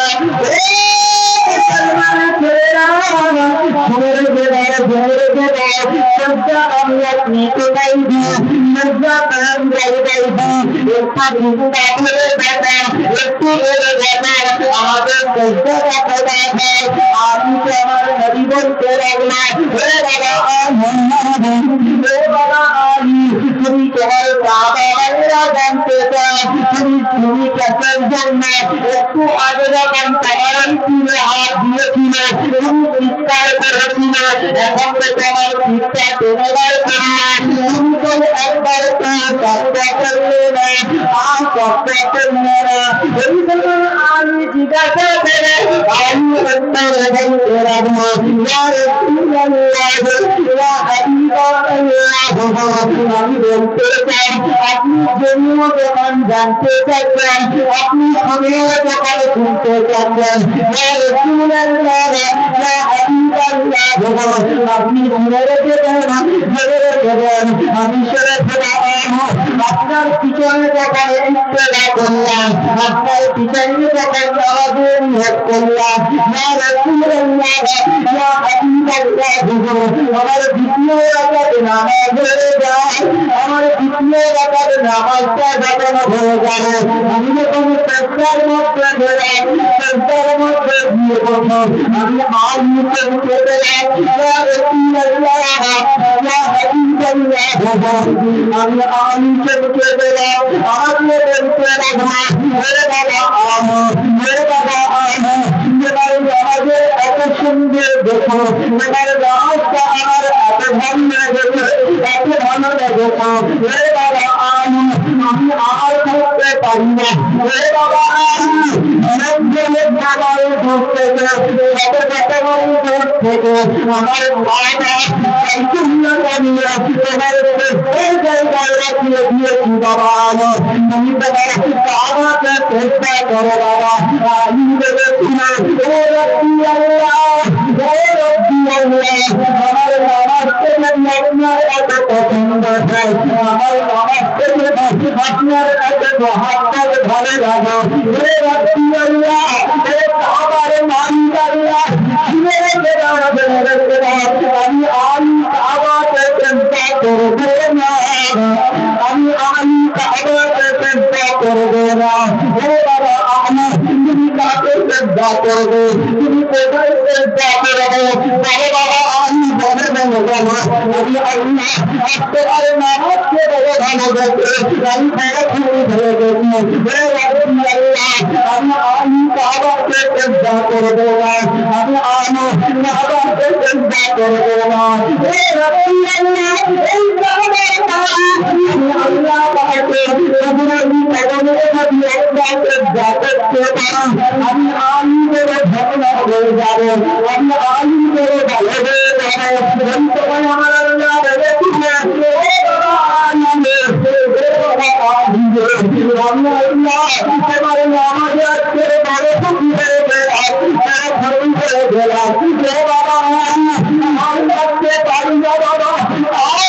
S2: তুমি তোমার বাবা জানতে চাও তুমি কেসের জন্য একটু আগে যখন তোমার তুলে হাত দিয়েছিল তুমি চিৎকার করেছিল, এখন তো তোমার চিৎকার তোমার করলে তুমি তো একবার শব্দ করলে না, আর শব্দ করলে না। এই জন্য আমি জিজ্ঞাসা করে আমি উত্তর বলতে লাগলো ইয়া রাসূলুল্লাহ ইয়া হাবিবাল্লাহ, আমি বলতে চাই আপনি জন্য যখন জানতে চাচ্ছেন, আপনি সময় যখন শুনতে চাচ্ছেন, ইয়া রাসূলুল্লাহ ইয়া হাবিবাল্লাহ, আপনি শুনে রেখেছেন, আমি শুনে আপনার পিছনে যখন ইত্তেবা করলাম, আপনার পিছনে যখন নামাজের নিয়ত করলাম, ইয়া রাসূলুল্লাহ ইয়া হাবিবাল্লাহ, আমার দ্বিতীয় রাকাতে নামাজ হয়ে যায়, আমার দ্বিতীয়
S1: রাকাত নামাজটা যখন হয়ে যাবে আমি যখন চেষ্টার মধ্যে চেষ্টার মধ্যে দিয়ে বলবো আমি আলিকে উঠে দিলাম আমি আলিকে উঠে দিলাম আমাকে বলতে রাখবো মেরে বাবা আমাদের এত সুন্দর দেখো এবার রাস্তা আমার এত ভালো লেগেছে এত ভালো লেগেছে মেরে বাবা আমি আর করতে পারি না মেরে বাবা অনেক জনের খাবারে ঢুকতে কত কত দূর থেকে আমার বাবা সম্পূর্ণ কমিয়ে তোমার জায়গায় রাখিয়ে দিয়েছি বাবা তুমি তোমার আমাকে চেষ্টা করো বাবা আমি বলেছিলাম ও রব্বি আল্লাহ আমার নামাজ থেকে আপনার এত পছন্দ হয় আমার নামাজ থেকে আপনার এত মহাত্মার ভালো লাগে হে রব্বি আল্লাহ হে আমার মালিক আল্লাহ আমি কাবাকে চিন্তা করবো না আমি কাবাকে চিন্তা করবো না হে বাবা আমার তুমি কাকে চিন্তা করবে তুমি কোথায় চিন্তা করবে বলে বাবা আমি বলে বলে বলো আমি আল্লাহ আপনার নামাজকে বলে ভালো গেছে আমি বড় খুবই ধরে গেছি হে রব্বি আল্লাহ আমি কাবাকে চিন্তা করবো না আমি কাবাকে চিন্তা করবো না হে রব্বি আল্লাহ এই কাবাকে আল্লাহ পাকে তোমারই কদমে যদি একবারে যাতে পারো আমি আলিমের ঝগড়া হয়ে যাবে আমি আলিমের ভালো হয়ে যাবে আমি তোমার আমার আল্লাহ বলেছিলেন তোমার আমাদের আজকে বড় খুশি হয়ে গেলাম বাবা আমার কাছে পারি না বাবা আমার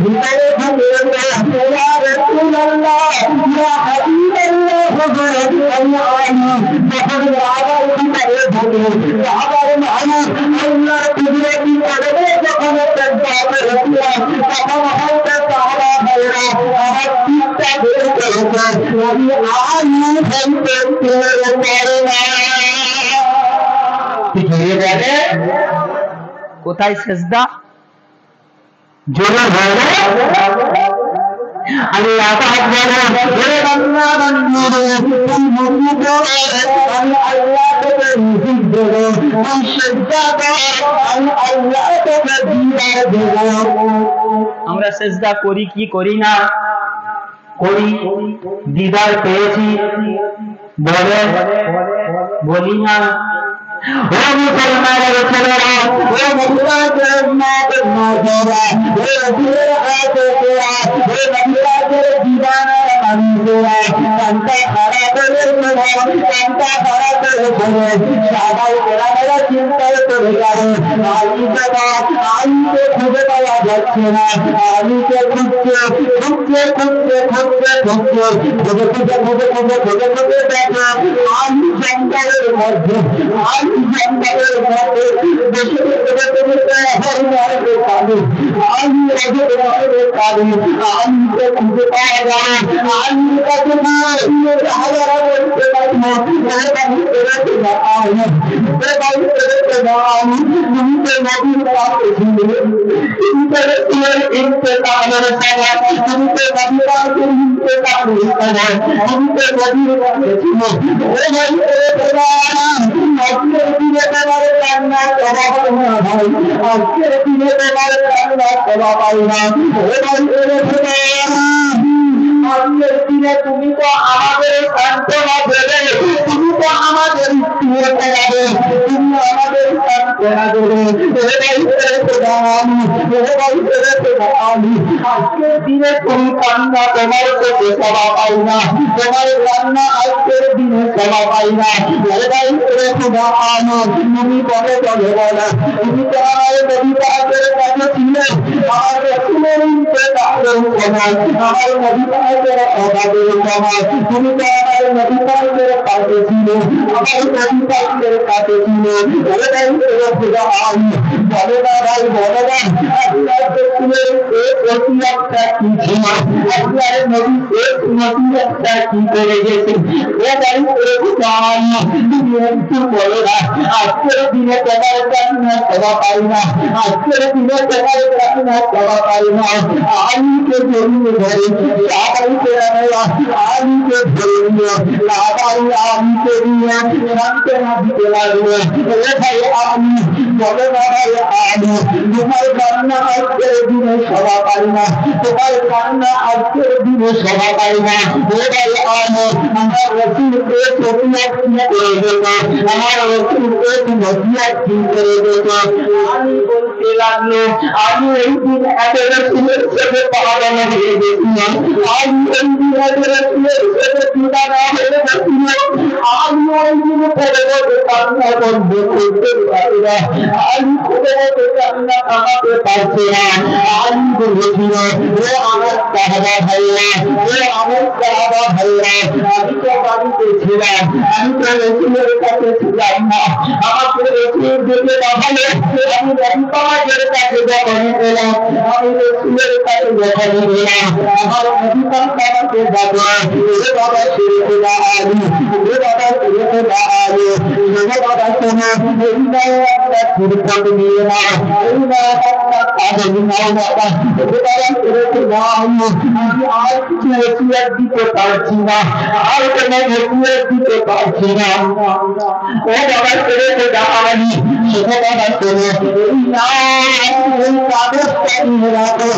S1: ভিতরে
S2: কোথায় সেজদা
S1: জোরে বলে আল্লাহ
S2: আমরা সেজদা করি কি করি না করি দিদার পেয়েছি বলে বলি না ও মুসলমানের ছেলেরা ও মুসলমানের মাদের মায়েরা ও রসুলের আশেকেরা ও নবীদের দিওয়ানার মানুষেরা কান্তা খারাপের মনে কান্তা খারাপের মনে সবাই ওরা চিন্তা করে গেল আলিকে খুঁজে পাওয়া যাচ্ছে না আলিকে খুঁজছে দেখে আলি জঙ্গলের মধ্যে জঙ্গলের মধ্যে আলিকে খুঁজে পাওয়া যায় আলির কাছে আজকের দিনে তোমার কান্না করা পাই না আজকের দিনে তুমি তো আমাদের সান্ত্বনা দেবে তুমি তো আমাদের স্থির করাবে তুমি আমাদের সান্ত্বনা দেবে
S1: আজকের দিনে তুমি কান্না তোমার চোখে ক্ষমা পাই না, তোমার কান্না আজকের দিনে ক্ষমা পাই না। ভাই করে খুদা আনো তুমি বলে বলে বলো তুমি তো আমার নবী পাকের কাছে ছিলে, আমার রাসূলের ইন্তেকালের সময় আমার নবী পাকের অভাবের সময় তুমি তো আমার নবী পাকের কাছে ছিলে, আমার নবী পাকের কাছে ছিলে। ভাই করে খুদা আনো বলে না ভাই বলে না আল্লাহর রাসূলের এই ওসিয়তটা কি ছিল, আল্লাহর নবী এই ওসিয়তটা কি করে গেছে। ভাই করে খুদা আনো তুমি একটু বলো না আজকের দিনে তোমার কান্না ক্ষমা পাই না, আজকের দিনে তোমার কান্না ক্ষমা পাই না। আলীকে জড়িয়ে ধরে সাহাবাইকে আলীকে ধরে নিয়ে সাহাবাই আলীকে নিয়ে সান্ত্বনা দিতে লাগলো। ভাই আলী বলো না ভাই আলী তোমার কান্না আজকের দিনে ক্ষমা পাই না, তোমার কান্না আজকের দিনে ক্ষমা পাই না। ভাই আলী আমার রাসূল এক ওসিয়ত করে গেল, আমার রাসূল এক নসিহত করে গেল। আমি বলতে লাগলো আমি এই দিন এক রাসূলের সাথে পাহাড়ে হয়ে গেছিলাম, আমি এই দিন এক রাসূলের সাথে তুলনা হয়ে গেছিলাম, আমি ওই দিন পরে বসে কান্না বন্ধ করতে পারি না, আমি খুলে বসে কান্না থামাতে পারছি না। আমি বলেছিল ও আমার সাহাবা ভাইরা, ও আমার সাহাবা ভাইরা আমি তো বাড়িতে ছিলাম, আমি তো রাসূলের কাছে ছিলাম না, আমাকে রাসূল দেখে পাঠালে আমি নবী পাকের কাছে যখন গেলাম, আমি রাসূলের কাছে যখন গেলাম আমার নবী পাক আমাকে ডাকলো ও বাবা শিরকুল্লাহ আলী, ও বাবা শিরকুল্লাহ আলী, ও বাবা শোনো এই নাও একটা শিরকুল নিয়ে নাও, এই নাও একটা কাগজ নাও বাবা, ও বাবা শিরকুল্লাহ আলী আমি আর কিছু ওসিয়ত দিতে পারছি না, আর কোনো ওসিয়ত দিতে পারছি না। ও বাবা শিরকুল্লাহ আলী ও বাবা শোনো এই নাও এই কাগজটা নিয়ে রাখো।